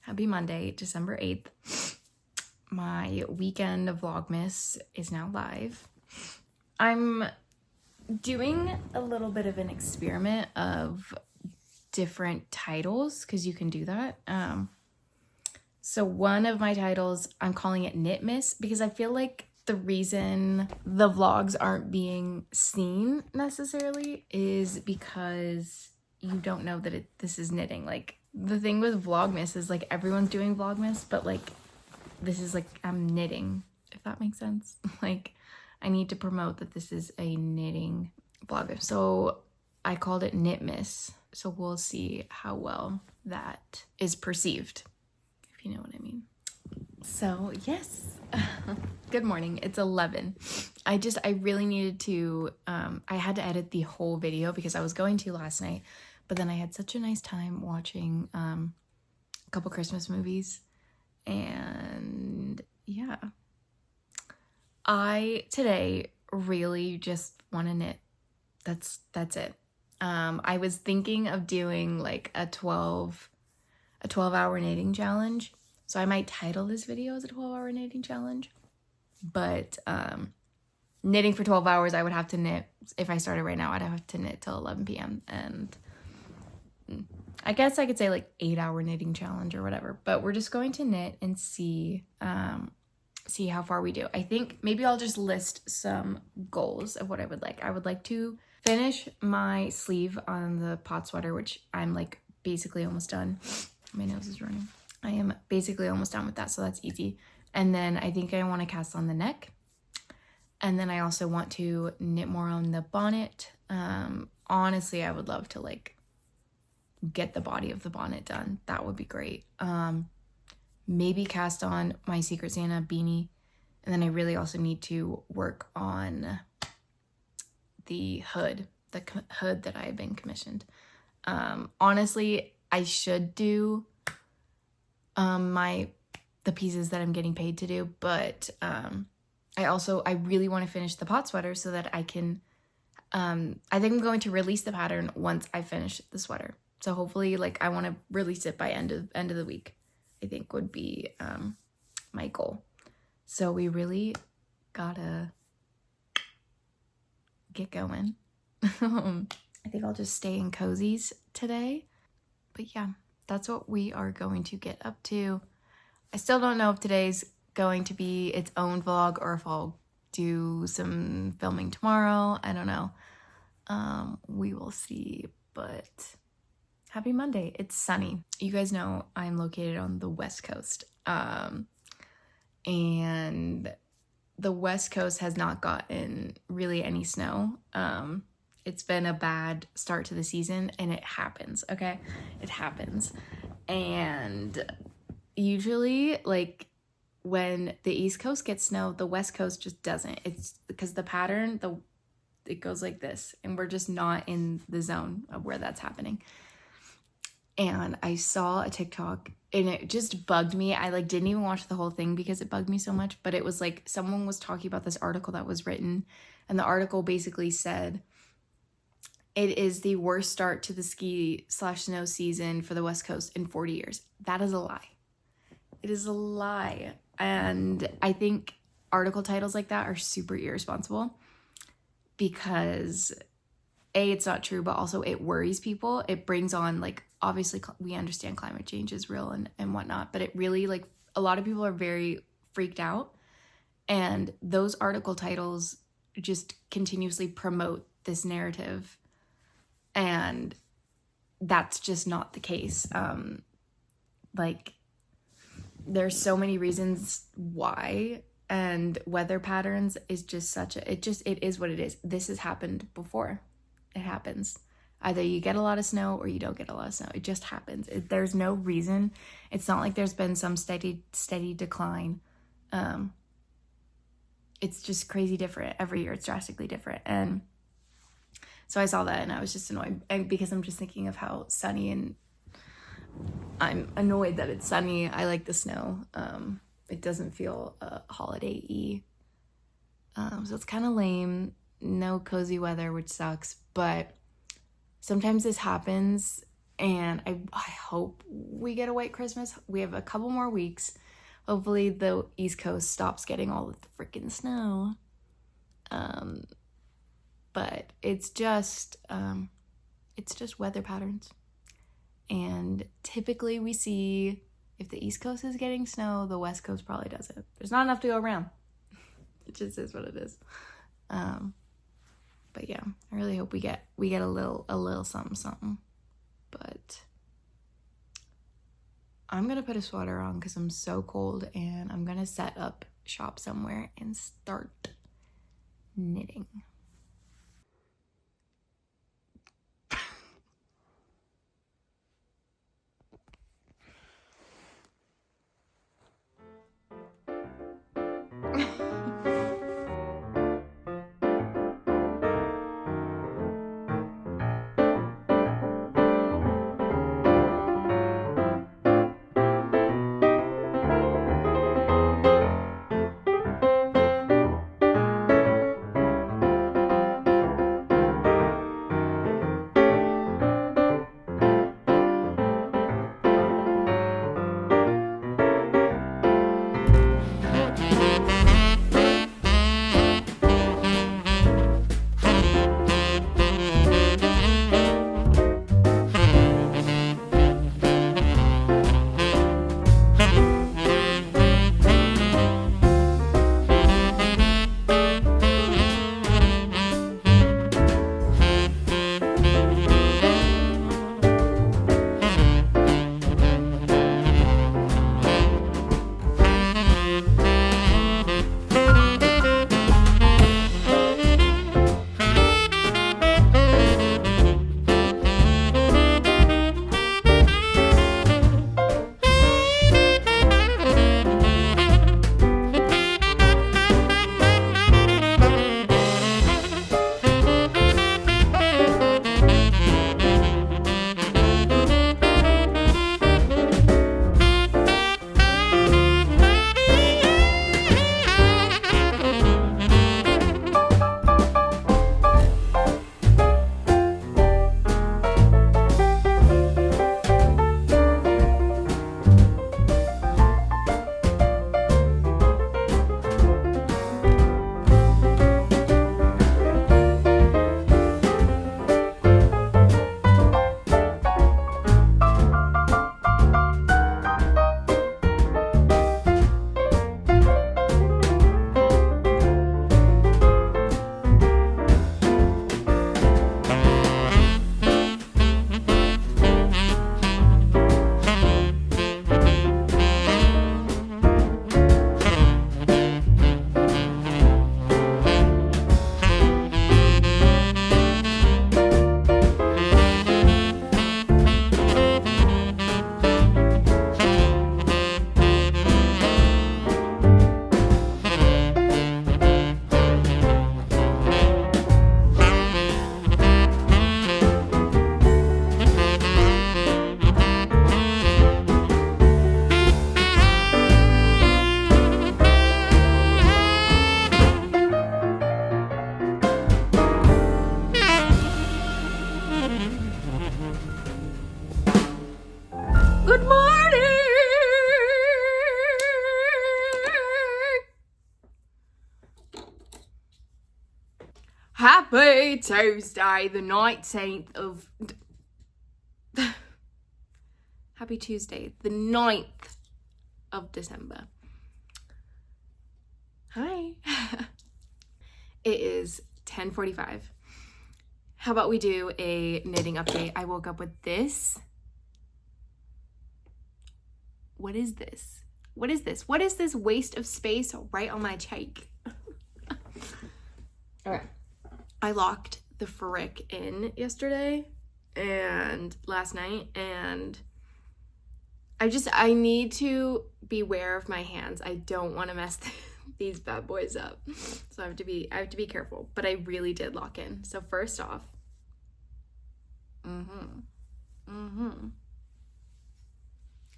happy Monday, December 8th. My weekend vlogmas is now live. I'm doing a little bit of an experiment of different titles because you can do that. So one of my titles, I'm calling it Knitmas because I feel like the reason the vlogs aren't being seen necessarily is because you don't know that this is knitting. Like, the thing with vlogmas is like everyone's doing vlogmas, but like this is like I'm knitting, if that makes sense. Like, I need to promote that this is a knitting vlog. So I called it Knitmas. So we'll see how well that is perceived, if you know what I mean. So yes, good morning. It's 11. I really needed to, I had to edit the whole video because I was going to last night, but then I had such a nice time watching a couple Christmas movies, and yeah. I today really just want to knit. That's it. I was thinking of doing like a 12-hour knitting challenge. So I might title this video as a 12-hour knitting challenge. But knitting for 12 hours, I would have to knit. If I started right now, I'd have to knit till 11 p.m. And I guess I could say like 8-hour knitting challenge or whatever. But we're just going to knit and see how far we do. I think maybe I'll just list some goals of what I would like. I would like to finish my sleeve on the pot sweater, which I'm like basically almost done. My nose is running. I am basically almost done with that, so that's easy. And then I think I want to cast on the neck. And then I also want to knit more on the bonnet. Honestly, I would love to like get the body of the bonnet done. That would be great. Maybe cast on my Secret Santa beanie. And then I really also need to work on the hood that I have been commissioned. Honestly, I should do the pieces that I'm getting paid to do, but I really want to finish the pot sweater so that I can I think I'm going to release the pattern once I finish the sweater. So hopefully, like, I want to release it by end of the week, I think would be my goal. So we really gotta get going. I think I'll just stay in cozies today. But yeah, that's what we are going to get up to. I still don't know if today's going to be its own vlog or if I'll do some filming tomorrow. I don't know. We will see, but happy Monday. It's sunny. You guys know I'm located on the West Coast. And the West Coast has not gotten really any snow. It's been a bad start to the season, and it happens, okay? It happens. And usually, like, when the East Coast gets snow, the West Coast just doesn't. It's because the pattern, it goes like this, and we're just not in the zone of where that's happening. And I saw a TikTok, and it just bugged me. I like didn't even watch the whole thing because it bugged me so much, but it was like someone was talking about this article that was written, and the article basically said it is the worst start to the ski/snow season for the West Coast in 40 years. That is a lie. It is a lie. And I think article titles like that are super irresponsible because A, it's not true, but also it worries people. It brings on, like, obviously we understand climate change is real and whatnot, but it really, like, a lot of people are very freaked out. And those article titles just continuously promote this narrative. And that's just not the case. Like, there's so many reasons why, and weather patterns is just it is what it is. This has happened before. It happens. Either you get a lot of snow or you don't get a lot of snow. It just happens. There's no reason. It's not like there's been some steady decline. It's just crazy different. Every year it's drastically different. And so I saw that and I was just annoyed, and because I'm just thinking of how sunny, and I'm annoyed that it's sunny. I like the snow. It doesn't feel holiday-y. So it's kind of lame. No cozy weather, which sucks. But sometimes this happens And I hope we get a white Christmas. We have a couple more weeks. Hopefully the East Coast stops getting all of the freaking snow. But it's just weather patterns. And typically we see if the East Coast is getting snow, the West Coast probably doesn't. There's not enough to go around. It just is what it is. But yeah, I really hope we get a little something. But I'm gonna put a sweater on because I'm so cold, and I'm gonna set up shop somewhere and start knitting. Good morning! Happy Tuesday, the 19th of... Happy Tuesday, the 9th of December. Hi. It is 10:45. How about we do a knitting update? I woke up with this. What is this? What is this? What is this waste of space right on my cheek? All right. I locked the frick in yesterday and last night, and I need to beware of my hands. I don't want to mess these bad boys up. So I have to be careful, but I really did lock in. So first off,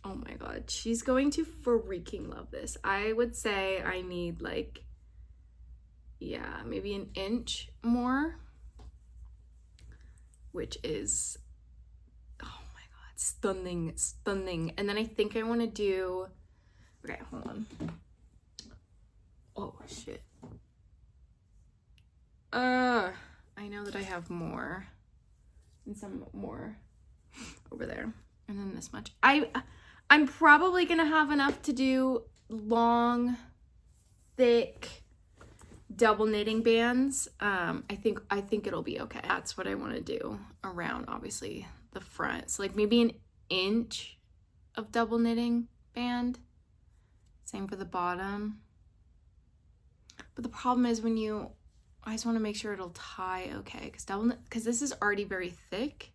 oh my God, she's going to freaking love this. I would say I need like, yeah, maybe an inch more, which is, oh my stunning, stunning. And then I think I want to do, okay, hold on. Oh shit. I know that I have more, and some more over there, and then this much. I'm probably gonna have enough to do long, thick, double knitting bands. I think it'll be okay. That's what I want to do around, obviously, the front. So like maybe an inch of double knitting band. Same for the bottom. But the problem is I just want to make sure it'll tie okay, because this is already very thick.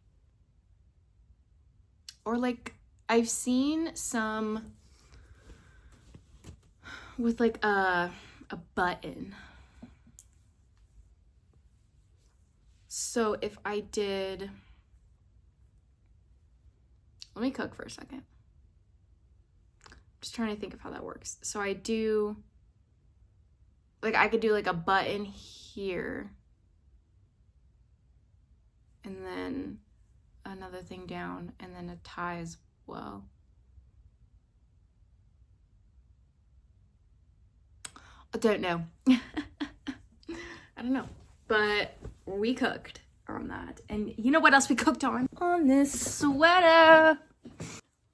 Or like I've seen some with like a button. So if I did, let me cook for a second. I'm just trying to think of how that works. So I do, like I could do like a button here and then another thing down and then a tie as well. I don't know. I don't know, but we cooked on that. And you know what else we cooked on? On this sweater.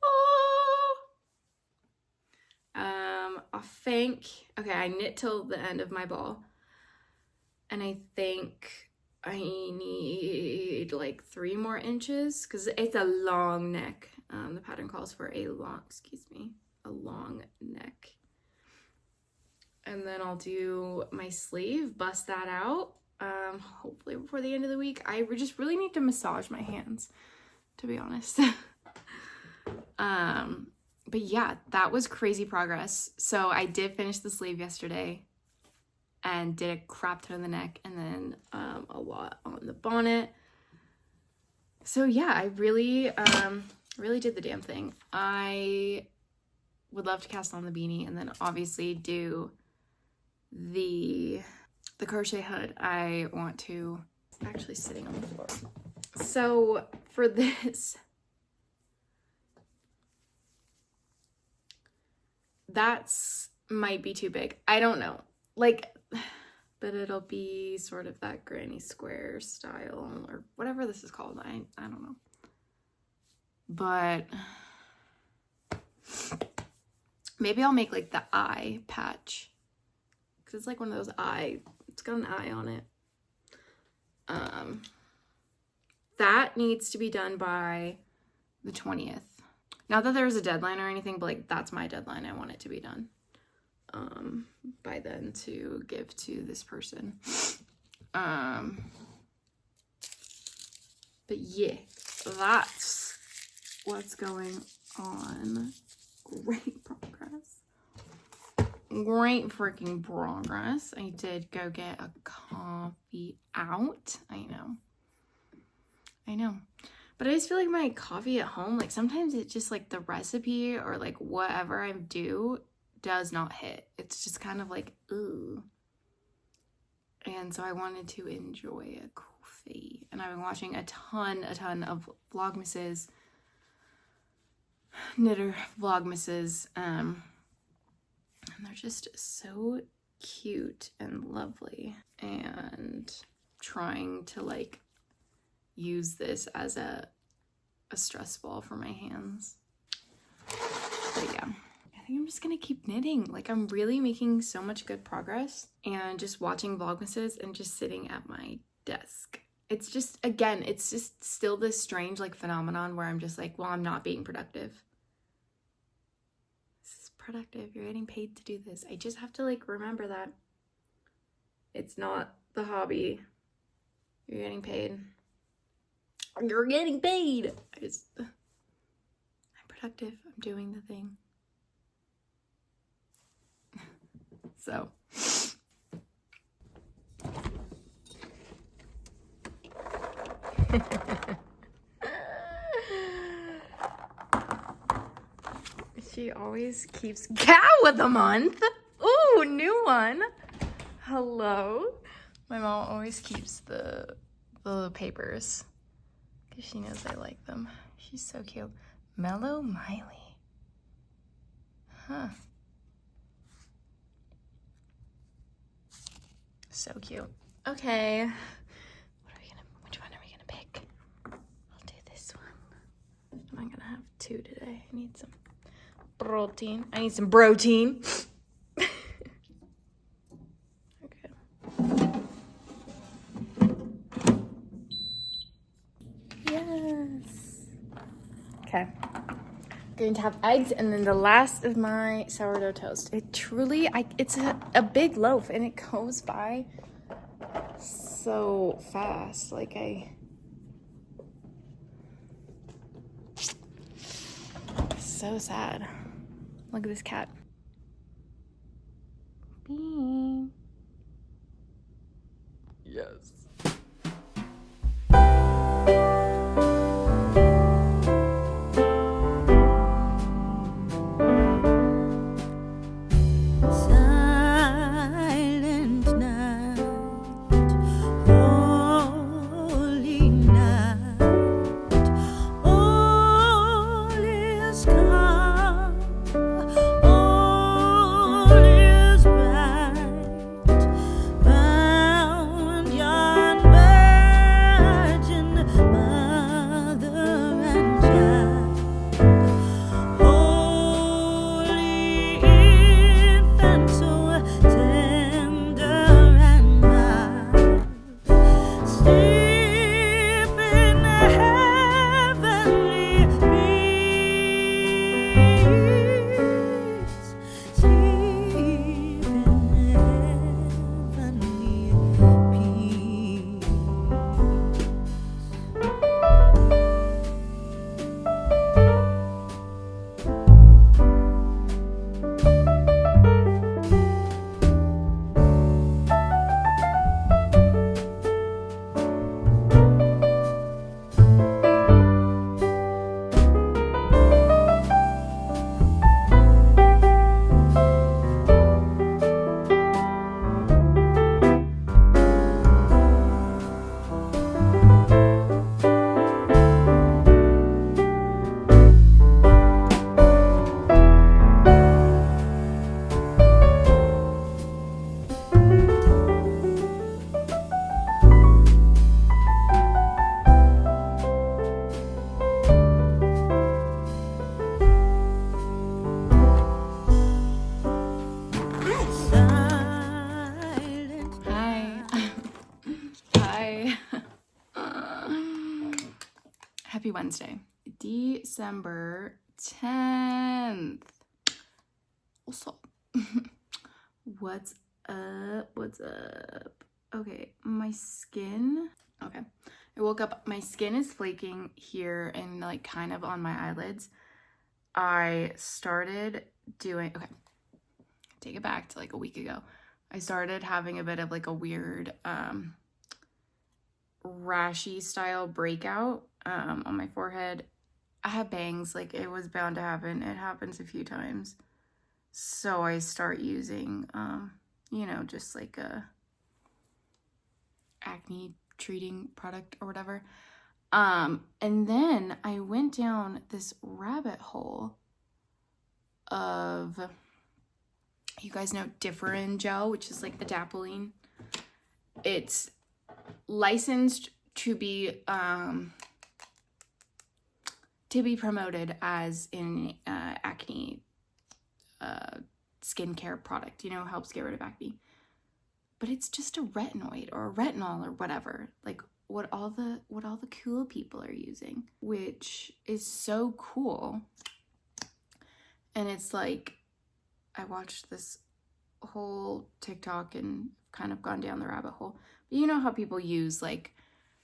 Oh. I think, okay, I knit till the end of my ball. And I think I need like 3 more inches because it's a long neck. The pattern calls for a long neck. And then I'll do my sleeve, bust that out, hopefully before the end of the week. I just really need to massage my hands, to be honest. But yeah, that was crazy progress. So I did finish the sleeve yesterday and did a crap ton on the neck and then a lot on the bonnet. So yeah, I really did the damn thing. I would love to cast on the beanie and then obviously do the crochet hood. I want to, it's actually sitting on the floor. So for this, that's might be too big. I don't know. Like, but it'll be sort of that granny square style or whatever this is called. I don't know. But maybe I'll make like the eye patch. Cause it's like one of those it's got an eye on it. That needs to be done by the 20th. Not that there's a deadline or anything, but like that's my deadline. I want it to be done by then to give to this person. But yeah, that's what's going on. Great progress. Great freaking progress. I did go get a coffee out. I know. But I just feel like my coffee at home, like sometimes it's just like the recipe or like whatever I do does not hit. It's just kind of like, ooh. And so I wanted to enjoy a coffee. And I've been watching a ton of vlogmases, knitter vlogmases. And they're just so cute and lovely. And trying to like use this as a stress ball for my hands. But yeah, I think I'm just gonna keep knitting. Like I'm really making so much good progress and just watching vlogmases and just sitting at my desk. It's just, again, it's just still this strange like phenomenon where I'm just like, well, I'm not being productive. This is productive. You're getting paid to do this. I just have to like remember that it's not the hobby. You're getting paid. You're getting paid. I'm productive. I'm doing the thing. So. She always keeps cow of the month. Ooh, new one. Hello. My mom always keeps the papers. She knows I like them. She's so cute. Mellow Miley. Huh. So cute. Okay. Which one are we gonna pick? I'll do this one. I'm gonna have 2 today. I need some protein. I need some protein. Okay. Yes. Okay. Going to have eggs and then the last of my sourdough toast. It truly, it's a big loaf and it goes by so fast. Like so sad. Look at this cat. Bean. Yes. Happy Wednesday, December 10th. What's up? What's up? What's up? Okay, my skin. Okay, I woke up. My skin is flaking here and like kind of on my eyelids. I started doing, okay, take it back to like a week ago. I started having a bit of like a weird rashy style breakout on my forehead. I have bangs, like it was bound to happen. It happens a few times. So I start using, you know, just like a acne treating product or whatever. And then I went down this rabbit hole of, you guys know Differin gel, which is like the Dappling. It's licensed to be promoted as an acne skincare product, you know, helps get rid of acne. But it's just a retinoid or a retinol or whatever, like what all the cool people are using, which is so cool. And it's like, I watched this whole TikTok and kind of gone down the rabbit hole. But you know how people use like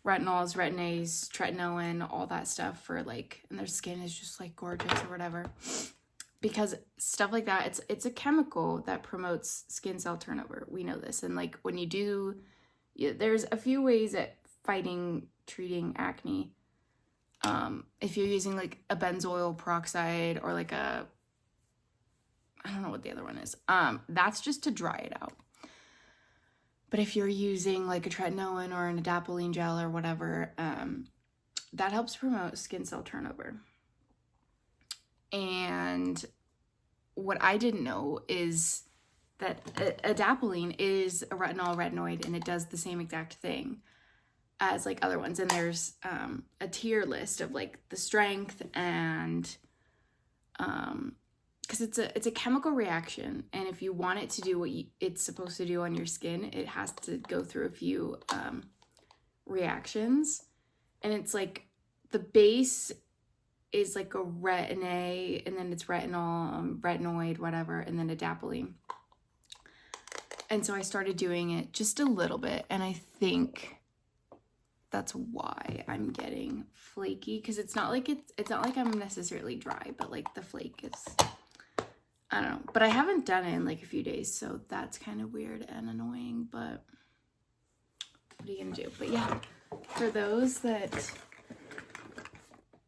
retinols, retin-A's, tretinoin, all that stuff for like, and their skin is just like gorgeous or whatever. Because stuff like that, it's a chemical that promotes skin cell turnover. We know this. And like when you do, there's a few ways at treating acne. If you're using like a benzoyl peroxide or like a, I don't know what the other one is. That's just to dry it out. But if you're using like a tretinoin or an adapalene gel or whatever, that helps promote skin cell turnover. And what I didn't know is that adapalene is a retinol retinoid, and it does the same exact thing as like other ones. And there's a tier list of like the strength and because it's a chemical reaction, and if you want it to do what it's supposed to do on your skin, it has to go through a few reactions. And it's like the base is like a retin-A, and then it's retinol, retinoid, whatever, and then adapalene. And so I started doing it just a little bit, and I think that's why I'm getting flaky, because it's not like I'm necessarily dry, but like the flake is, I don't know. But I haven't done it in like a few days, so that's kind of weird and annoying, but what are you gonna do? But yeah, for those that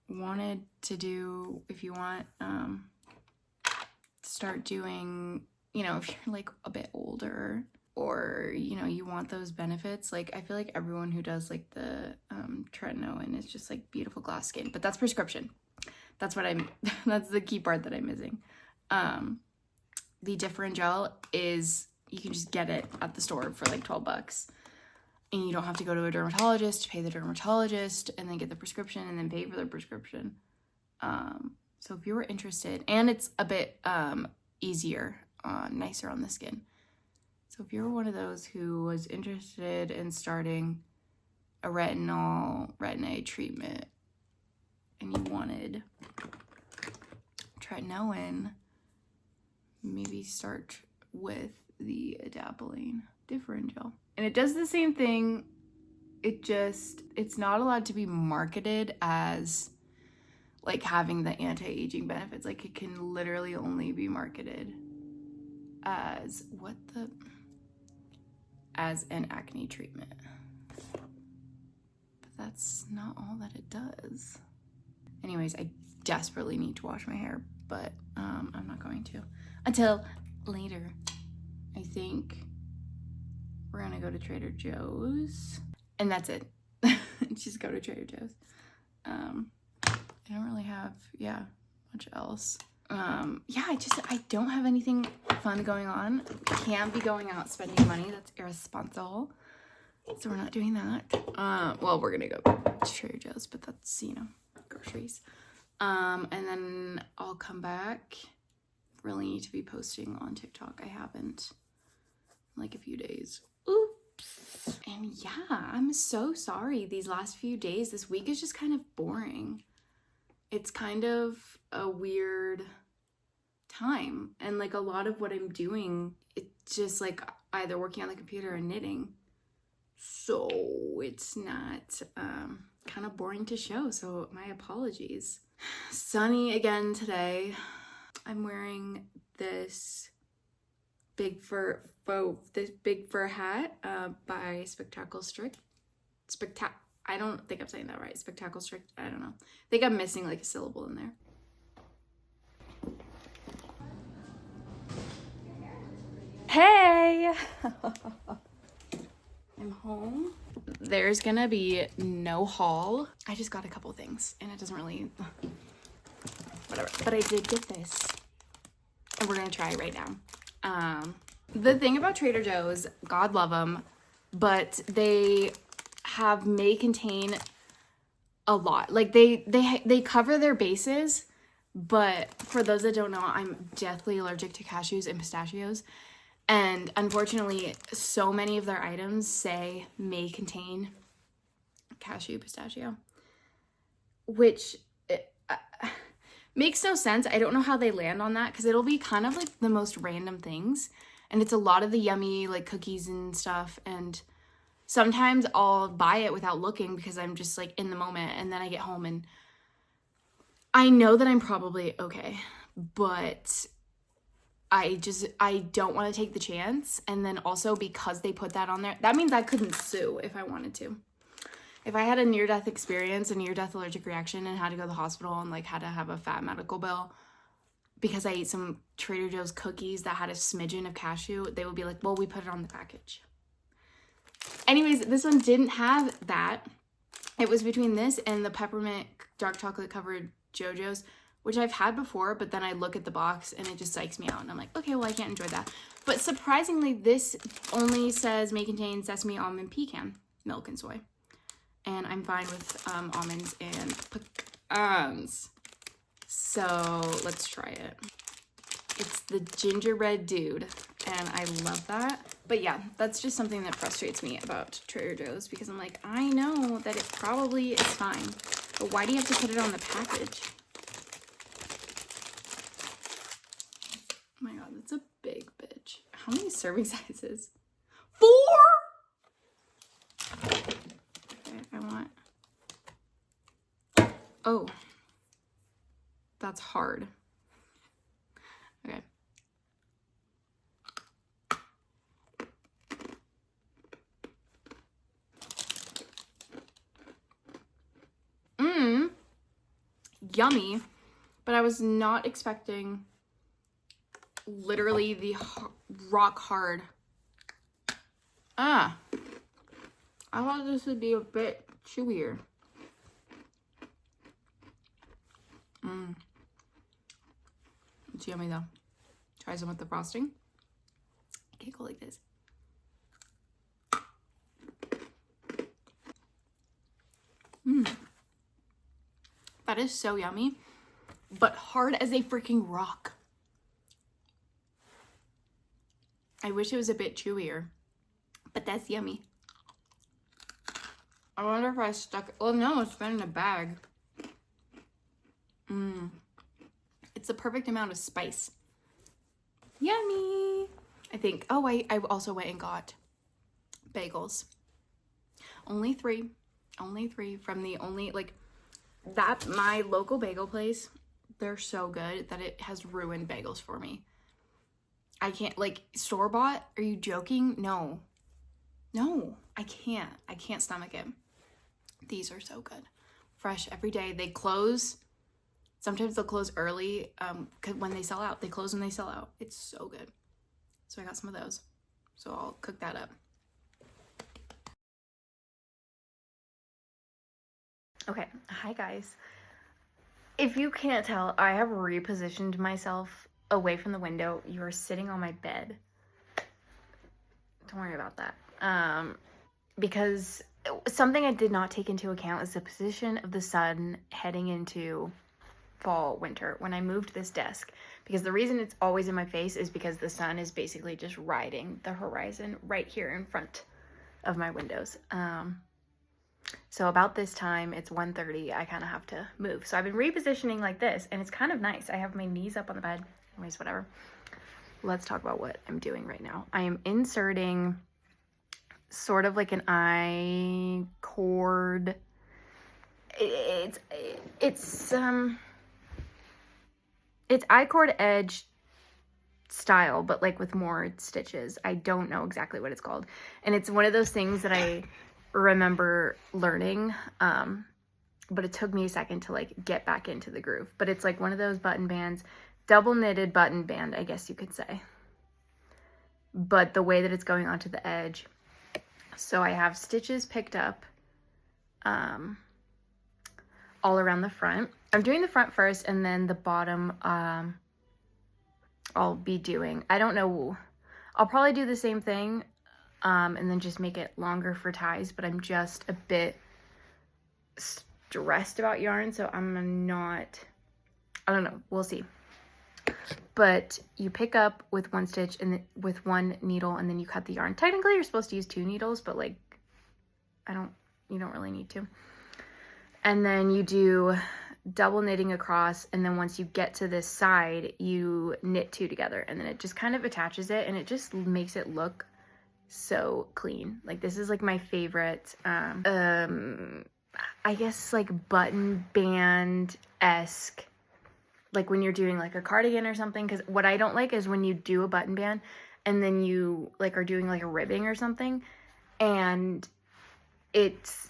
wanted to do, if you want start doing, you know, if you're like a bit older, or you know, you want those benefits, like I feel like everyone who does like the tretinoin is just like beautiful glass skin, but that's prescription. That's what that's the key part that I'm missing. The different gel is, you can just get it at the store for like $12, and you don't have to go to a dermatologist, pay the dermatologist, and then get the prescription, and then pay for the prescription. So if you were interested, and it's a bit easier, nicer on the skin. So if you're one of those who was interested in starting a retin-A treatment, and you wanted tretinoin, maybe start with the adapalene different gel. And it does the same thing. It's not allowed to be marketed as like having the anti-aging benefits. Like it can literally only be marketed as as an acne treatment. But that's not all that it does. Anyways, I desperately need to wash my hair, but I'm not going to until later. I think we're gonna go to Trader Joe's, and that's it. Just go to Trader Joe's. I don't really have much else. I don't have anything fun going on. Can't be going out spending money. That's irresponsible. So we're not doing that. Well, we're gonna go to Trader Joe's, but that's, you know, groceries. And then I'll come back. Really need to be posting on TikTok. I haven't in like a few days. Oops. And yeah, I'm so sorry. These last few days, this week is just kind of boring. It's kind of a weird time, and like a lot of what I'm doing, it's just like either working on the computer or knitting, so it's not kind of boring to show, so my apologies. Sunny again today. I'm wearing this big fur hat by Spectacle Strict. I don't think I'm saying that right. Spectacle Strict. I don't know. I think I'm missing like a syllable in there. Hey! I'm home. There's gonna be no haul. I just got a couple things, and it doesn't really... whatever. But I did get this, and we're gonna try it right now. The thing about Trader Joe's, God love them, but they may contain a lot. Like they cover their bases, but for those that don't know, I'm deathly allergic to cashews and pistachios, and unfortunately so many of their items may contain pistachio, which makes no sense. I don't know how they land on that, because it'll be kind of like the most random things, and it's a lot of the yummy like cookies and stuff, and sometimes I'll buy it without looking because I'm just like in the moment, and then I get home and I know that I'm probably okay, but I don't want to take the chance. And then also, because they put that on there, that means I couldn't sue if I wanted to. If I had a near-death experience, a near-death allergic reaction, and had to go to the hospital and like had to have a fat medical bill because I ate some Trader Joe's cookies that had a smidgen of cashew, they would be like, well, we put it on the package. Anyways, this one didn't have that. It was between this and the peppermint dark chocolate covered JoJo's, which I've had before, but then I look at the box and it just psychs me out. And I'm like, okay, well, I can't enjoy that. But surprisingly, this only says may contain sesame, almond, pecan, milk, and soy. And I'm fine with almonds and pecans. So let's try it. It's the gingerbread dude, and I love that. But yeah, that's just something that frustrates me about Trader Joe's, because I'm like, I know that it probably is fine, but why do you have to put it on the package? Oh my god, that's a big bitch. How many serving sizes? 4? Okay, I want... Oh. That's hard. Okay. Yummy, but I was not expecting literally the rock hard. I thought this would be a bit chewier. It's yummy though. Try some with the frosting. Okay, go like this. That is so yummy, but hard as a freaking rock. I wish it was a bit chewier, but that's yummy. I wonder if I stuck it. Well, no, it's been in a bag. It's the perfect amount of spice. Yummy. I think. Oh, I also went and got bagels. Only 3 from the only, like, that my local bagel place. They're so good that it has ruined bagels for me. I can't, like, store-bought? Are you joking? No, I can't stomach it. These are so good. Fresh every day. They close. Sometimes they'll close early when they sell out. They close when they sell out. It's so good. So I got some of those. So I'll cook that up. Okay, hi guys. If you can't tell, I have repositioned myself away from the window. You are sitting on my bed. Don't worry about that. Because something I did not take into account is the position of the sun heading into fall, winter, when I moved this desk. Because the reason it's always in my face is because the sun is basically just riding the horizon right here in front of my windows. So about this time, it's 1:30, I kind of have to move. So I've been repositioning like this, and it's kind of nice. I have my knees up on the bed. Anyways, whatever. Let's talk about what I'm doing right now. I am inserting sort of like an I-cord. It's I-cord edge style, but like with more stitches. I don't know exactly what it's called. And it's one of those things that I remember learning, but it took me a second to like get back into the groove. But it's like one of those button bands, double knitted button band, I guess you could say. But the way that it's going onto the edge. So I have stitches picked up all around the front. I'm doing the front first, and then the bottom I'll be doing. I don't know. I'll probably do the same thing and then just make it longer for ties, but I'm just a bit stressed about yarn, so I'm not, I don't know. We'll see. But you pick up with one stitch and with one needle, and then you cut the yarn. Technically, you're supposed to use 2 needles, but like, you don't really need to. And then you do double knitting across, and then once you get to this side, you knit 2 together, and then it just kind of attaches it, and it just makes it look so clean. Like, this is like my favorite, I guess like button band-esque, like when you're doing like a cardigan or something, because what I don't like is when you do a button band and then you like are doing like a ribbing or something, and it's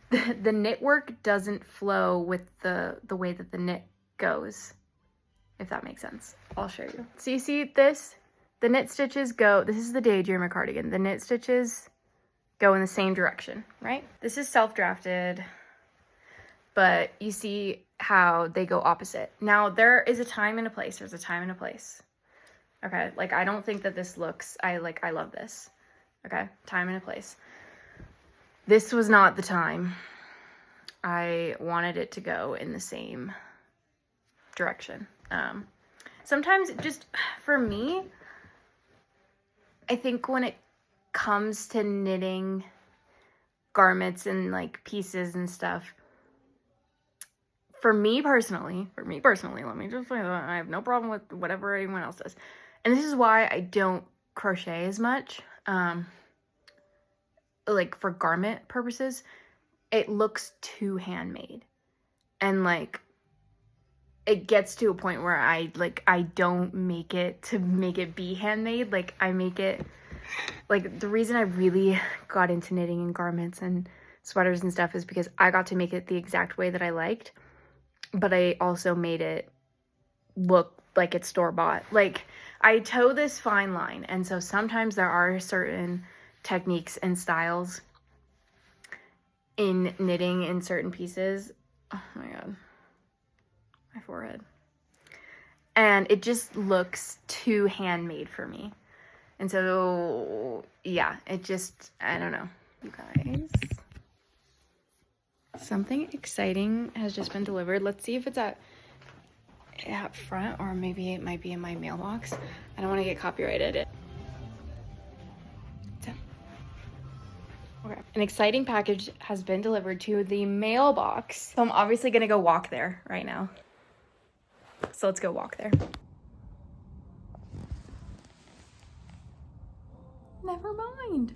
the knit work doesn't flow with the way that the knit goes, if that makes sense. I'll show you. So you see this, the knit stitches go, this is the Daydreamer cardigan, the knit stitches go in the same direction, right? This is self-drafted, but you see how they go opposite. Now, there is a time and a place. There's a time and a place. Okay, like, I don't think that this looks, I love this. Okay, time and a place. This was not the time. I wanted it to go in the same direction. Sometimes just, for me, I think when it comes to knitting garments and like pieces and stuff, for me personally, let me just say that I have no problem with whatever anyone else does. And this is why I don't crochet as much, like for garment purposes. It looks too handmade. And like, it gets to a point where I don't make it to make it be handmade. Like, I make it, like, the reason I really got into knitting and garments and sweaters and stuff is because I got to make it the exact way that I liked, but I also made it look like it's store-bought. Like, I toe this fine line, and so sometimes there are certain techniques and styles in knitting in certain pieces. Oh my god, my forehead. And it just looks too handmade for me. And so, yeah, it just, I don't know, you guys. Something exciting has just been delivered. Let's see if it's at front, or maybe it might be in my mailbox. I don't want to get copyrighted. Okay. An exciting package has been delivered to the mailbox. So I'm obviously gonna go walk there right now. So let's go walk there. Never mind.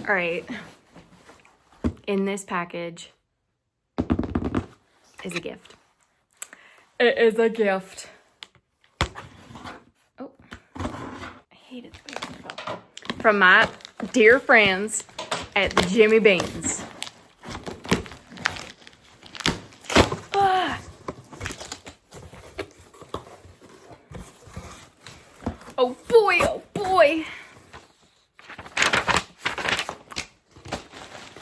All right. In this package is a gift. It is a gift. Oh, I hated the way it fell. From my dear friends at the Jimmy Beans. Ah. Oh boy, oh boy.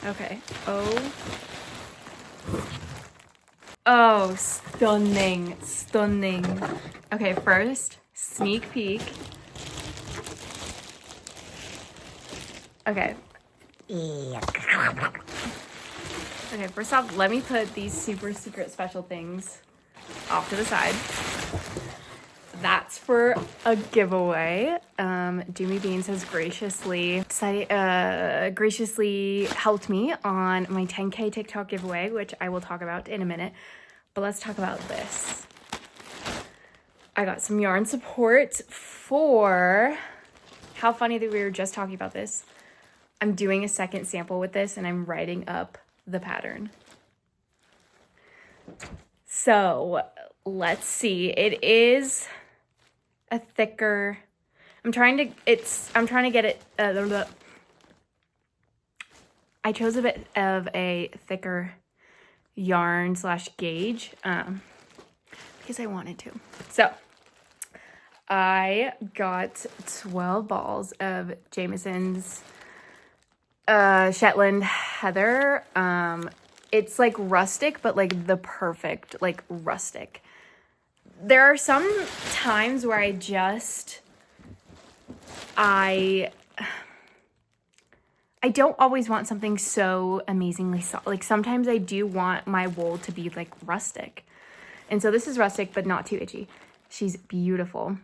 Okay. Oh, stunning, stunning. Okay, first, sneak peek. Okay. Okay, first off, let me put these super secret special things off to the side. That's for a giveaway. Jimmy Beans has graciously helped me on my 10K TikTok giveaway, which I will talk about in a minute. But let's talk about this. I got some yarn support for, how funny that we were just talking about this. I'm doing a second sample with this and I'm writing up the pattern. So let's see. It is a thicker, I'm trying to get it, I chose a bit of a thicker yarn / gauge, because I wanted to. So I got 12 balls of Jamieson's Shetland Heather. It's like rustic, but like the perfect, like rustic. There are some times where I don't always want something so amazingly soft. Like sometimes I do want my wool to be like rustic. And so this is rustic, but not too itchy. She's beautiful.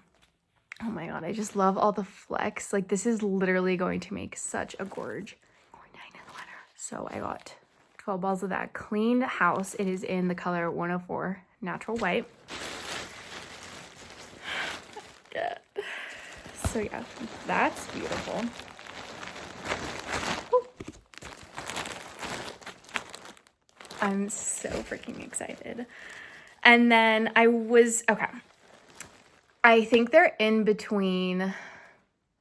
Oh my god, I just love all the flecks. Like this is literally going to make such a gorge. So I got 12 balls of that. Cleaned house. It is in the color 104 Natural White. So yeah, that's beautiful. Ooh. I'm so freaking excited. And then okay. I think they're in between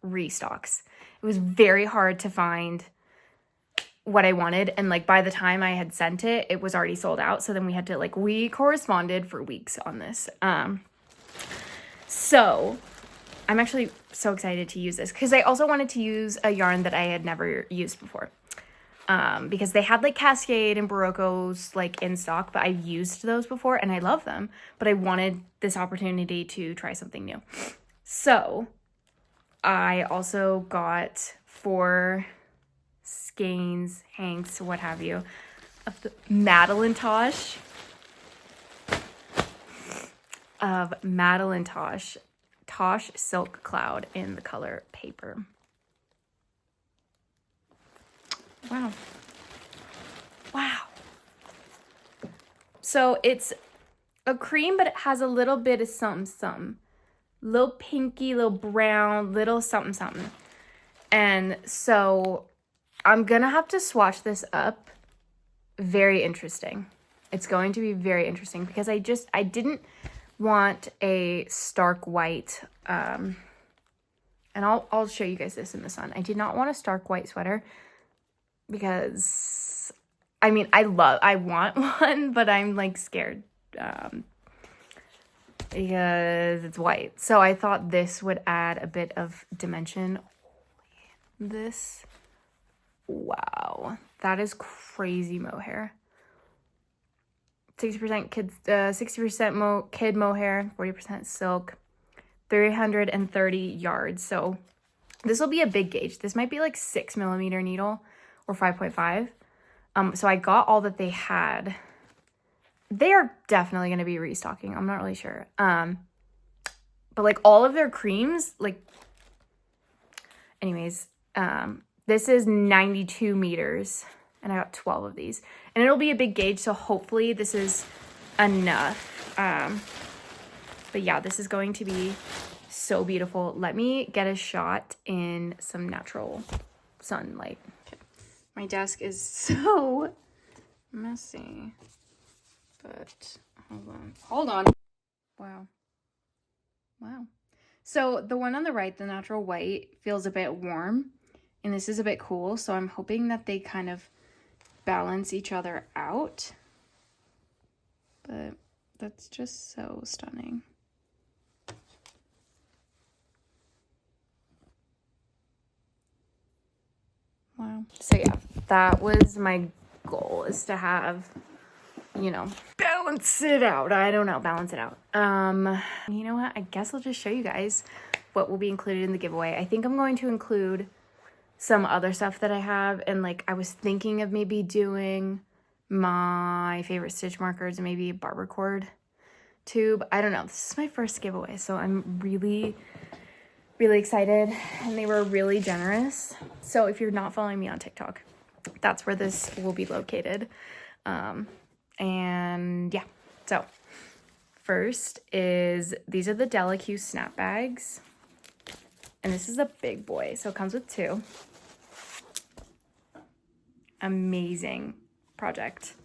restocks. It was very hard to find what I wanted, and like by the time I had sent it, it was already sold out. So then we had to like, we corresponded for weeks on this. So I'm actually so excited to use this because I also wanted to use a yarn that I had never used before. Because they had like Cascade and Baroccos like in stock, but I've used those before and I love them, but I wanted this opportunity to try something new. So I also got 4 skeins, hanks, what have you, of the Madeline Tosh Tosh Silk Cloud in the color Paper. Wow. So it's a cream, but it has a little bit of something. Little pinky, little brown, little something. And so I'm gonna have to swatch this up. Very interesting. It's going to be very interesting because I didn't want a stark white, and I'll show you guys this in the sun. I did not want a stark white sweater because, I mean, I want one, but I'm like scared, because it's white. So I thought this would add a bit of dimension. This, wow, that is crazy mohair. 60% kids, 60% kid mohair, 40% silk, 330 yards. So this will be a big gauge. This might be like 6mm needle or 5.5. So I got all that they had. They are definitely going to be restocking. I'm not really sure. But like all of their creams, like, anyways, this is 92 meters. And I got 12 of these. And it'll be a big gauge, so hopefully this is enough. But yeah, this is going to be so beautiful. Let me get a shot in some natural sunlight. Okay. My desk is so messy. But hold on. Wow. So the one on the right, the natural white, feels a bit warm. And this is a bit cool. So I'm hoping that they kind of balance each other out, but that's just so stunning. Wow. So yeah, that was my goal, is to have, you know, balance it out. I don't know, balance it out. You know what? I guess I'll just show you guys what will be included in the giveaway. I think I'm going to include some other stuff that I have, and like I was thinking of maybe doing my favorite stitch markers and maybe a barber cord tube. I don't know. This is my first giveaway, so I'm really excited, and they were really generous. So if you're not following me on TikTok, that's where this will be located. And yeah, so first is, these are the Delicue snap bags, and this is a big boy, so it comes with 2. Amazing project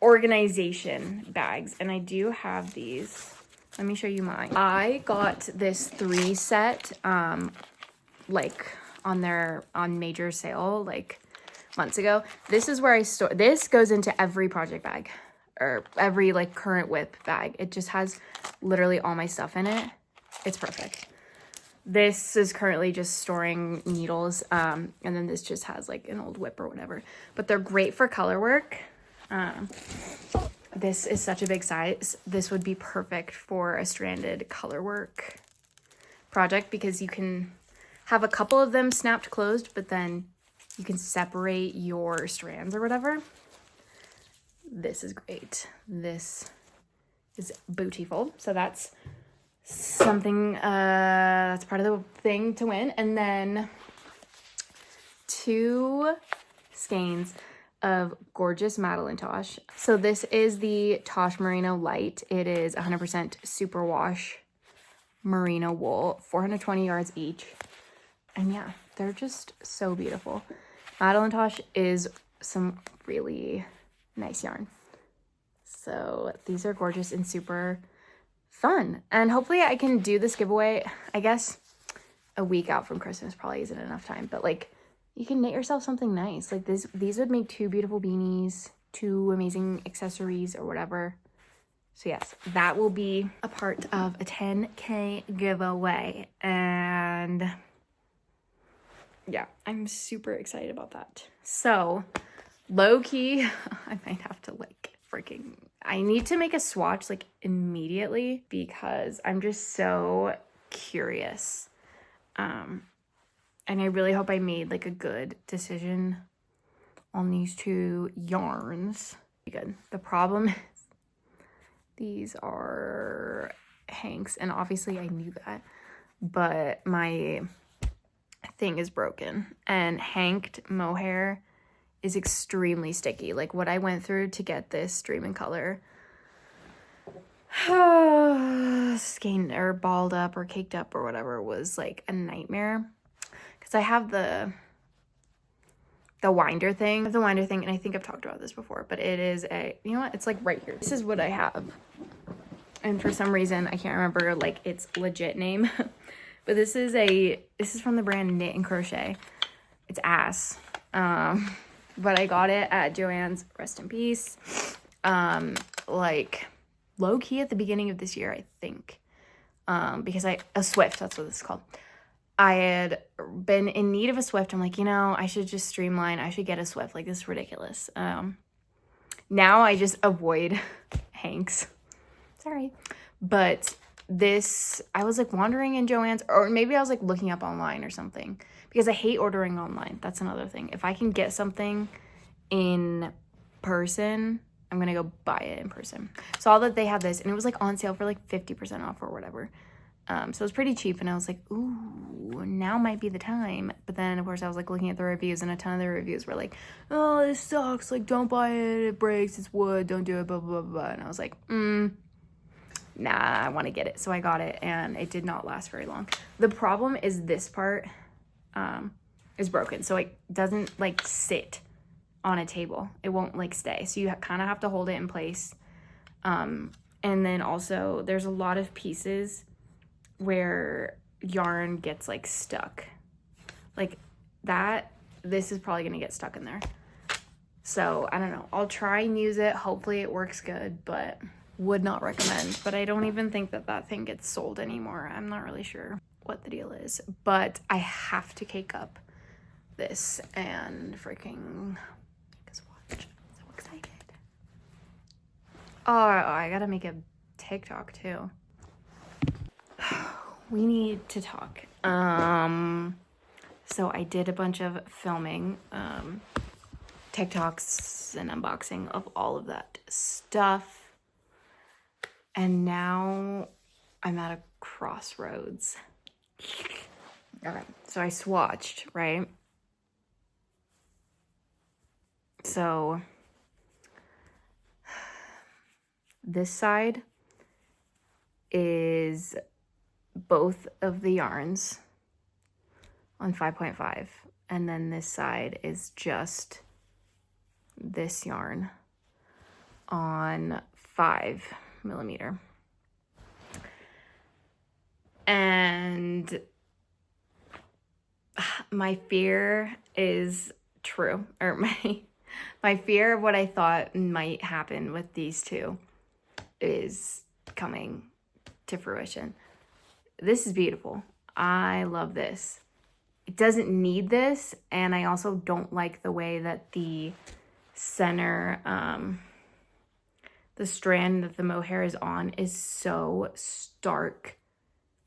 organization bags, and I do have these. Let me show you mine. I got this 3 set like on major sale like months ago. This is where I store, this goes into every project bag or every like current whip bag. It just has literally all my stuff in it. It's perfect. This is currently just storing needles, and then this just has like an old whip or whatever. But they're great for color work. This is such a big size. This would be perfect for a stranded color work project because you can have a couple of them snapped closed, but then you can separate your strands or whatever. This is great. This is beautiful. So that's something, that's part of the thing to win. And then 2 skeins of gorgeous Madeline Tosh. So this is the Tosh Merino Light. It is 100% superwash merino wool, 420 yards each. And yeah, they're just so beautiful. Madeline Tosh is some really nice yarn. So these are gorgeous and super fun. And hopefully I can do this giveaway, I guess, a week out from Christmas probably isn't enough time, but like you can knit yourself something nice. Like these would make 2 beautiful beanies, 2 amazing accessories or whatever. So yes, that will be a part of a 10K giveaway. And yeah, I'm super excited about that. So low key, I might have to like I need to make a swatch like immediately because I'm just so curious. And I really hope I made like a good decision on these 2 yarns. Good. The problem is these are Hank's, and obviously I knew that, but my thing is broken, and hanked mohair is extremely sticky. Like what I went through to get this Dream in Color skein or balled up or caked up or whatever was like a nightmare. Because I have the winder thing. And I think I've talked about this before, but it is you know what? It's like right here. This is what I have. And for some reason, I can't remember like its legit name, but this is from the brand Knit and Crochet. It's ass. But I got it at Joann's, rest in peace. Like low key at the beginning of this year, I think. Because a Swift, that's what it's called. I had been in need of a Swift. I'm like, you know, I should just streamline. I should get a Swift. Like, this is ridiculous. Now I just avoid Hank's. Sorry. But this, I was like wandering in Joann's, or maybe I was like looking up online or something. Because I hate ordering online. That's another thing. If I can get something in person, I'm going to go buy it in person. Saw that they had this, and it was like on sale for like 50% off or whatever. So it was pretty cheap, and I was like, ooh, now might be the time. But then, of course, I was like looking at the reviews, and a ton of the reviews were like, oh, this sucks. Like, don't buy it. It breaks. It's wood. Don't do it. Blah, blah, blah, blah. And I was like, nah, I want to get it. So I got it, and it did not last very long. The problem is this part is broken. So it doesn't like sit on a table. It won't like stay. So you kind of have to hold it in place. And then also there's a lot of pieces where yarn gets like stuck like that. This is probably gonna get stuck in there. So I don't know, I'll try and use it. Hopefully it works good, but would not recommend. But I don't even think that thing gets sold anymore. I'm not really sure what the deal is, but I have to cake up this and freaking make a swatch. I'm so excited. Oh, I gotta make a TikTok too. We need to talk. So I did a bunch of filming, TikToks and unboxing of all of that stuff. And now I'm at a crossroads. Okay, so I swatched, right? So this side is both of the yarns on 5.5, and then this side is just this yarn on 5mm. And my fear is true, or my fear of what I thought might happen with these two is coming to fruition. This is beautiful. I love this. It doesn't need this, and I also don't like the way that the center, the strand that the mohair is on is so stark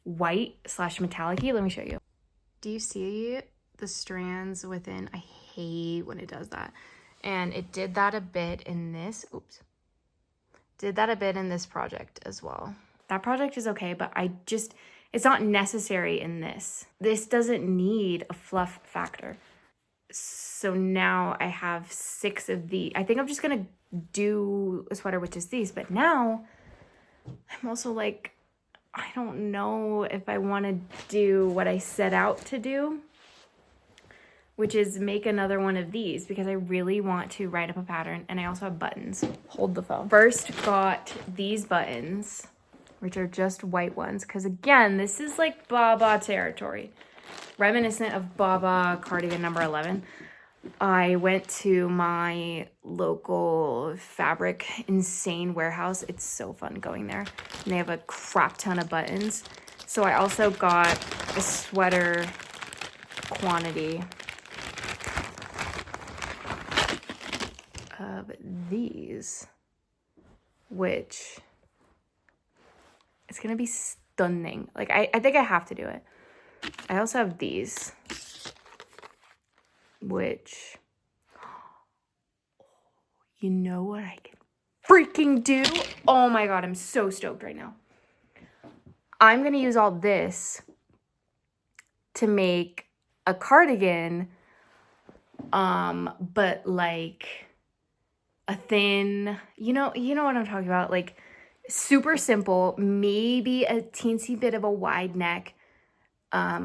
white / metallic-y. Let me show you. Do you see the strands within? I hate when it does that. And it did that a bit in this. Oops. Did that a bit in this project as well. That project is okay, but it's not necessary in this. This doesn't need a fluff factor. So now I have 6 of these. I think I'm just gonna do a sweater with just these, but now I'm also like, I don't know if I want to do what I set out to do, which is make another one of these, because I really want to write up a pattern, and I also have buttons. Hold the phone. First got these buttons, which are just white ones, because again, this is like Baba territory. reminiscent of Baba cardigan number 11. I went to my local fabric insane warehouse. It's so fun going there. And they have a crap ton of buttons. So I also got a sweater quantity of these, which it's gonna be stunning. Like I think I have to do it. I also have these, which, you know what I can freaking do? Oh my God, I'm so stoked right now. I'm gonna use all this to make a cardigan, but like a thin, you know what I'm talking about, like super simple, maybe a teensy bit of a wide neck. I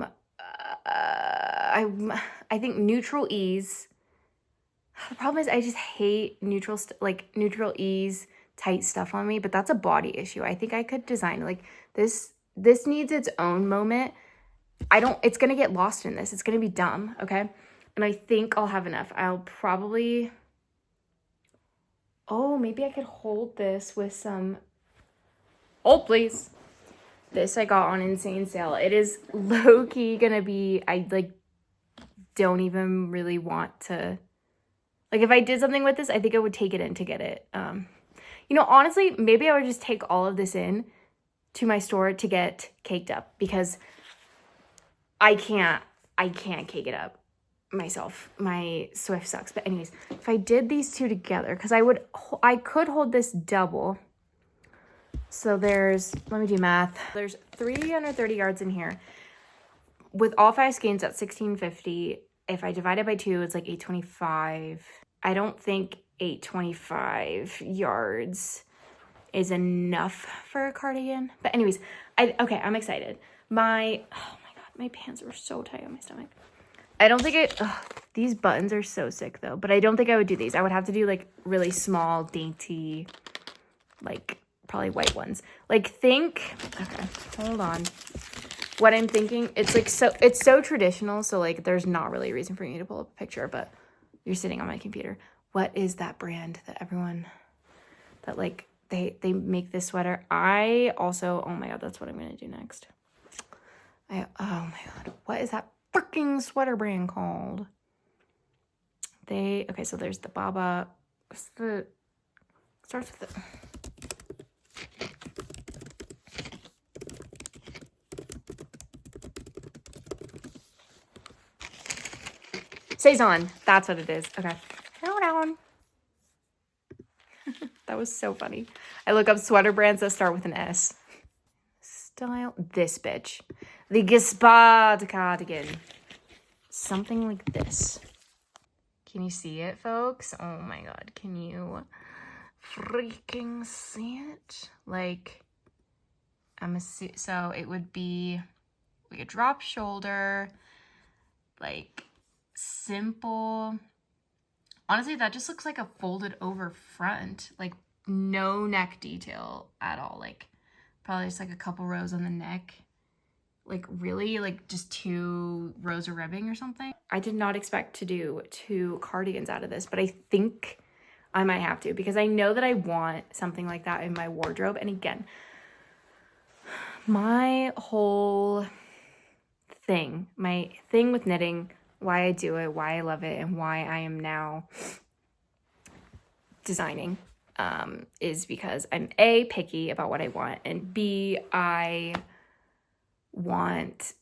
think neutral ease. The problem is I just hate neutral ease tight stuff on me, but that's a body issue. I think I could design like this. This needs its own moment. It's gonna get lost in this. It's gonna be dumb, okay? And I think I'll have enough. I'll probably, oh, maybe I could hold this with some, hold please. This I got on insane sale. It is low-key gonna be, I like don't even really want to, like if I did something with this, I think I would take it in to get it. You know, honestly, maybe I would just take all of this in to my store to get caked up, because I can't cake it up myself. My Swift sucks. But anyways, if I did these two together, because I could hold this double. So there's, let me do math. There's 330 yards in here. With all 5 skeins at $16.50. If I divide it by 2, it's like $8.25. I don't think 825 yards is enough for a cardigan. But anyways, okay, I'm excited. Oh my God, my pants are so tight on my stomach. I don't think these buttons are so sick though, but I don't think I would do these. I would have to do like really small, dainty, like probably white ones. Like think, okay, hold on. What I'm thinking, it's like it's so traditional, so like there's not really a reason for me to pull up a picture, but you're sitting on my computer. What is that brand that everyone, that like they make this sweater? I also, oh my God, that's what I'm gonna do next. Oh my God, what is that freaking sweater brand called? Okay, so there's the Baba, starts with the, Saison, that's what it is. Okay, hold on. That was so funny. I look up sweater brands that start with an S. Style, this bitch. The Gaspard cardigan. Something like this. Can you see it, folks? Oh my God, can you freaking see it? Like, so it would be like a drop shoulder, like simple. Honestly, that just looks like a folded over front, like no neck detail at all. Like probably just like a couple rows on the neck, like really like just 2 rows of ribbing or something. I did not expect to do 2 cardigans out of this, but I think I might have to, because I know that I want something like that in my wardrobe. And again, my whole thing, my thing with knitting, why I do it, why I love it, and why I am now designing is because I'm A, picky about what I want, and B, I want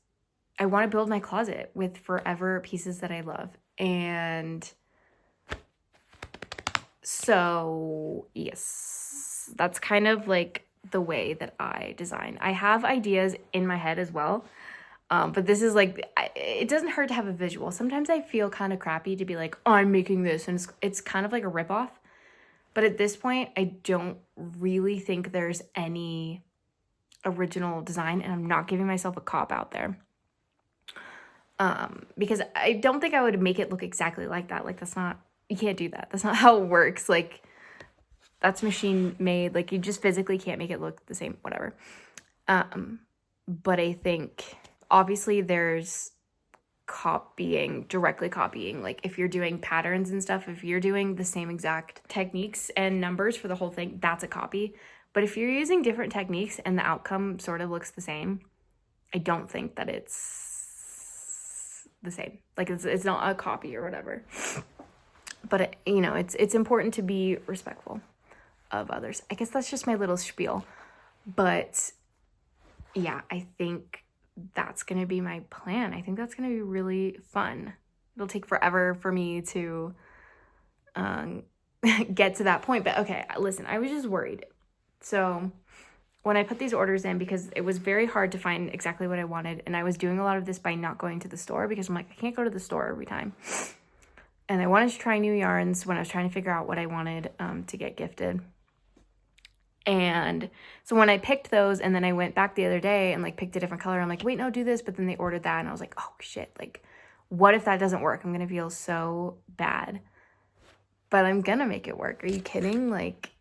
to build my closet with forever pieces that I love. And so yes, that's kind of like the way that I design. I have ideas in my head as well. But this is like, it doesn't hurt to have a visual. Sometimes I feel kind of crappy to be like, oh, I'm making this, and it's kind of like a ripoff. But at this point, I don't really think there's any original design, and I'm not giving myself a cop out there. Because I don't think I would make it look exactly like that. Like you can't do that. That's not how it works. Like that's machine made. Like you just physically can't make it look the same, whatever. But I think obviously there's directly copying. Like if you're doing patterns and stuff, if you're doing the same exact techniques and numbers for the whole thing, that's a copy. But if you're using different techniques and the outcome sort of looks the same, I don't think that it's the same. Like it's not a copy or whatever. But it's important to be respectful of others. I guess that's just my little spiel. But yeah, I think that's going to be my plan. I think that's going to be really fun. It'll take forever for me to get to that point. But okay, listen, I was just worried. So when I put these orders in, because it was very hard to find exactly what I wanted, and I was doing a lot of this by not going to the store, because I'm like, I can't go to the store every time. And I wanted to try new yarns when I was trying to figure out what I wanted to get gifted. And so when I picked those, and then I went back the other day and like picked a different color, I'm like, wait, no, do this. But then they ordered that, and I was like, oh shit, like what if that doesn't work? I'm gonna feel so bad. But I'm gonna make it work. Are you kidding? Like,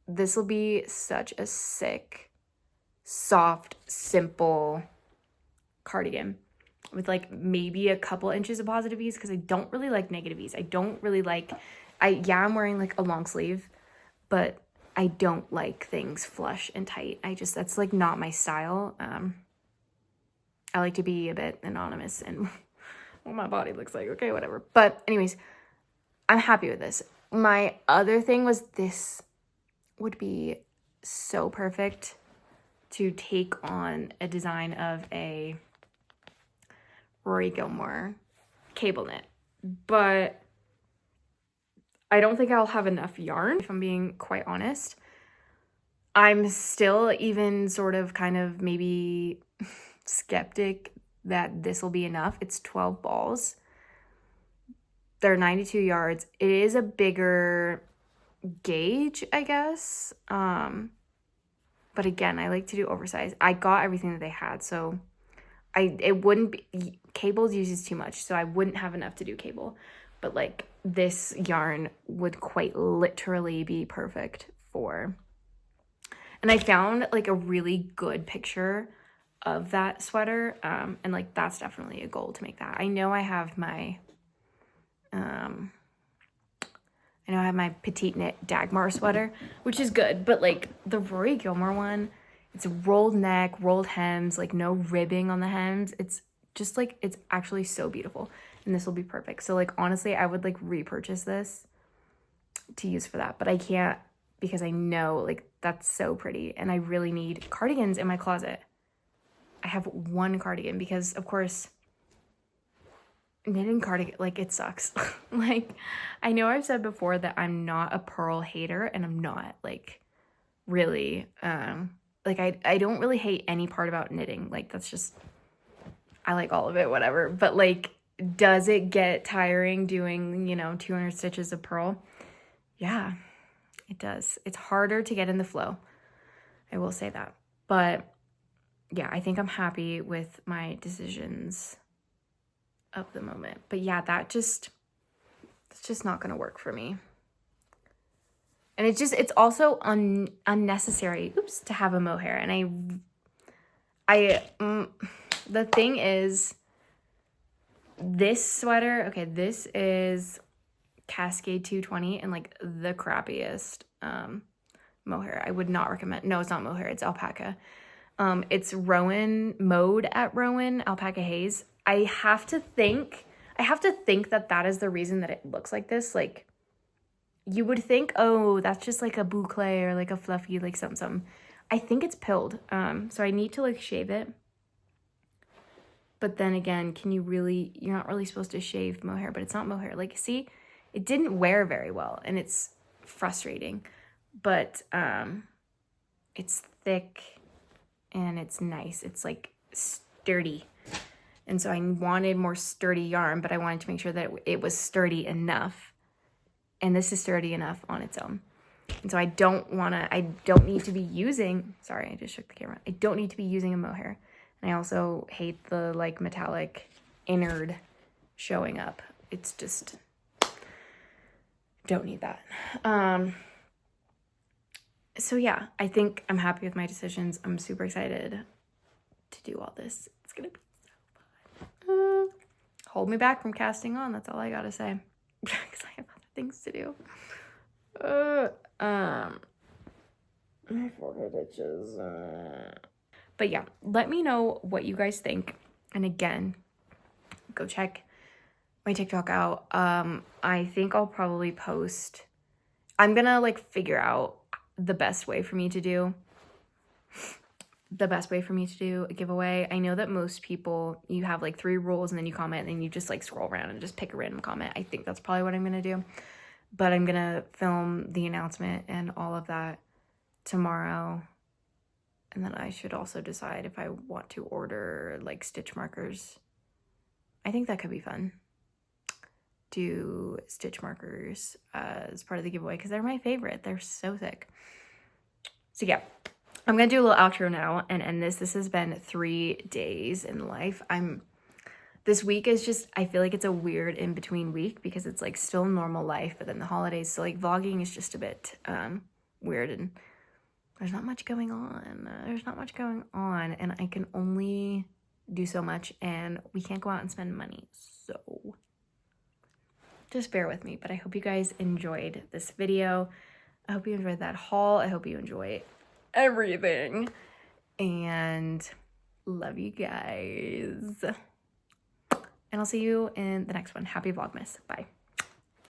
this will be such a sick, soft, simple cardigan with like maybe a couple inches of positive ease, because I don't really like negative ease. I don't really like, I'm wearing like a long sleeve, but I don't like things flush and tight. That's like not my style. I like to be a bit anonymous and what my body looks like. Okay, whatever. But anyways, I'm happy with this. My other thing was, this would be so perfect to take on a design of a Rory Gilmore cable knit, but I don't think I'll have enough yarn, if I'm being quite honest. I'm still even sort of kind of maybe skeptic that this will be enough. It's 12 balls. They're 92 yards. It is a bigger gauge, I guess. But again, I like to do oversized. I got everything that they had, so it wouldn't be, cables uses too much, so I wouldn't have enough to do cable. But like this yarn would quite literally be perfect for. And I found like a really good picture of that sweater, and like that's definitely a goal to make that. I know I have my petite knit Dagmar sweater, which is good, but like the Rory Gilmore one, it's rolled neck, rolled hems, like no ribbing on the hems. It's just like, it's actually so beautiful, and this will be perfect. So like honestly, I would like repurchase this to use for that, but I can't, because I know like that's so pretty, and I really need cardigans in my closet. I have one cardigan because of course knitting cardigan, like it sucks. Like I know I've said before that I'm not a purl hater, and I'm not like really like I don't really hate any part about knitting. Like that's just, I like all of it, whatever. But like, does it get tiring doing 200 stitches of purl? Yeah, it does. It's harder to get in the flow, I will say that. But yeah, I think I'm happy with my decisions of the moment. But yeah, it's just not gonna work for me. And it's also unnecessary, to have a mohair. And the thing is, this sweater, okay, this is Cascade 220 and like the crappiest mohair. I would not recommend. No, it's not mohair, it's alpaca. It's Rowan mode at Rowan alpaca haze. I have to think that is the reason that it looks like this. Like you would think, oh, that's just like a boucle or like a fluffy like something. I think it's pilled. So I need to like shave it. But then again, you're not really supposed to shave mohair, but it's not mohair. Like, see, it didn't wear very well, and it's frustrating. But it's thick and it's nice. It's like sturdy. And so I wanted more sturdy yarn, but I wanted to make sure that it was sturdy enough. And this is sturdy enough on its own. And so I don't need to be using, sorry, I just shook the camera. I don't need to be using a mohair. And I also hate the like metallic innard showing up. It's just, don't need that. So yeah, I think I'm happy with my decisions. I'm super excited to do all this. It's gonna be so fun. hold me back from casting on. That's all I gotta say. Because I have other things to do. My forehead itches. But yeah, let me know what you guys think. And again, go check my TikTok out. I think I'll probably post. I'm gonna like figure out the best way for me to do a giveaway. I know that most people, you have like 3 rules and then you comment and you just like scroll around and just pick a random comment. I think that's probably what I'm gonna do. But I'm gonna film the announcement and all of that tomorrow. And then I should also decide if I want to order like stitch markers. I think that could be fun. Do stitch markers as part of the giveaway because they're my favorite. They're so sick. So yeah, I'm gonna do a little outro now and end this. This has been 3 days in life. This week is just, I feel like it's a weird in-between week because it's like still normal life, but then the holidays, so like vlogging is just a bit weird and there's not much going on. And I can only do so much and we can't go out and spend money. So just bear with me, but I hope you guys enjoyed this video. I hope you enjoyed that haul. I hope you enjoy everything. And love you guys. And I'll see you in the next one. Happy Vlogmas. Bye.